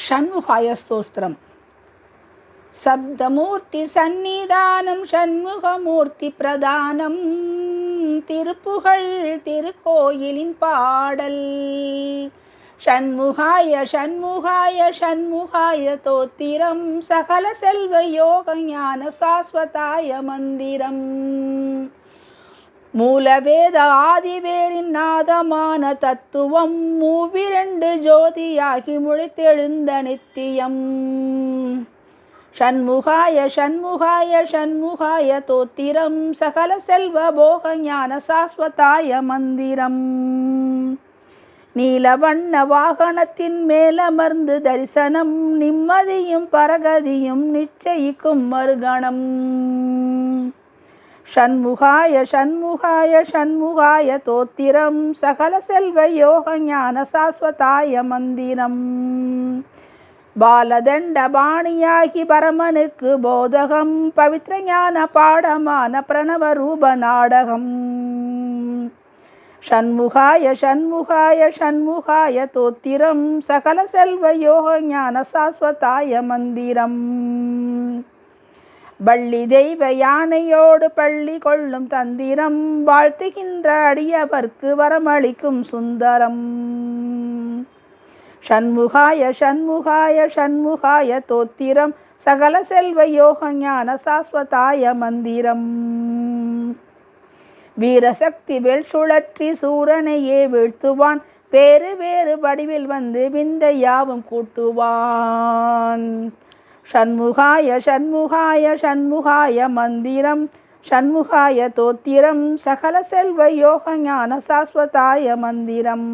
ஷண்முகாய ஸ்தோத்திரம். சப்தமூர்த்தி சந்நிதானம் ஷண்முகமூர்த்தி பிரதானம். திருப்புகழ் திருக்கோயிலின் பாடல். ஷண்முகாய ஷண்முகாய ஷண்முகாய தோத்திரம். சகல செல்வ யோக ஞான சாஸ்வதாய மந்திரம். மூலவேத ஆதிவேரின் நாதமான தத்துவம் மூவிரண்டு ஜோதியாகி முளைத்தெழுந்த நித்தியம். ஷண்முகாய ஷண்முகாய ஷண்முகாய தோத்திரம். சகல செல்வ போக ஞான சாஸ்வதாய மந்திரம். நீலவண்ண வாகனத்தின் மேலமர்ந்து தரிசனம். நிம்மதியும் பரகதியும் நிச்சயிக்கும் மறுகணம். ஷண்முகாய ஷண்முகாய ஷண்முகாய தோத்திரம். சகல செல்வ யோக ஞான சாஸ்வதாய மந்திரம். பாலதண்ட பாணியாகி பரமனுக்கு போதகம். பவித்ர ஞான பாடமான பிரணவ ரூப நாடகம். ஷண்முகாய ஷண்முகாய ஷண்முகாய தோத்திரம். சகல செல்வ யோக ஞான சாஸ்வதாய மந்திரம். வள்ளி தெய்வ யானையோடு பள்ளி கொள்ளும் தந்திரம். வாழ்த்துகின்ற அடியவர்க்கு வரமளிக்கும் சுந்தரம். ஷண்முகாய ஷண்முகாய ஷண்முகாய தோத்திரம். சகல செல்வ யோக ஞான சாஸ்வதாய மந்திரம். வீரசக்தி வேல் சுழற்றி சூரனையே வீழ்த்துவான். வேறு வேறு வடிவில் வந்து விந்தையாவும் கூட்டுவான். ஷண்முகாய ஷண்முகாய ஷண்முகாய மந்திரம். ஷண்முகாய தோத்திரம். சகல செல்வ யோக ஞான சாஸ்வதாய மந்திரம்.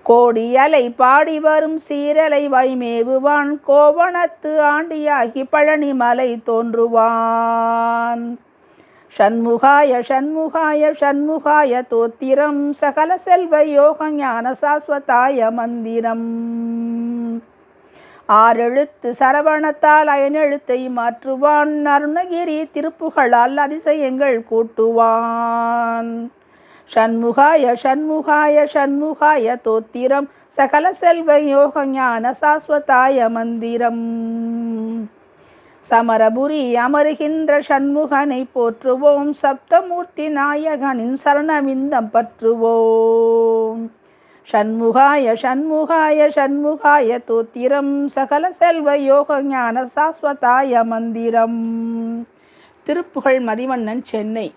கோடி அலை பாடி வரும் சீரலை வைமேவுவான். கோவணத்து ஆண்டியாகி பழனி மலை தோன்றுவான். ஷண்முகாய ஷண்முகாய ஷண்முகாய தோத்திரம். சகல செல்வ யோக ஞான சாஸ்வதாய மந்திரம். ஆறெழுத்து சரவணத்தால் அயனெழுத்தை மாற்றுவான். அருணகிரி திருப்புகழால் அதிசயங்கள் கூட்டுவான். ஷண்முகாய ஷண்முகாய ஷண்முகாய தோத்திரம். சகல செல்வ யோக ஞான சாஸ்வதாய மந்திரம். சமரபுரி அமருகின்ற ஷண்முகனை போற்றுவோம். சப்தமூர்த்தி நாயகனின் சரணவிந்தம் பற்றுவோம். ஷண்முகாய ஷண்முகாய ஷண்முகாய தோத்திரம். சகல செல்வ யோக ஞான சாஸ்வதாய மந்திரம். திருப்புகழ் மதிவண்ணன், சென்னை.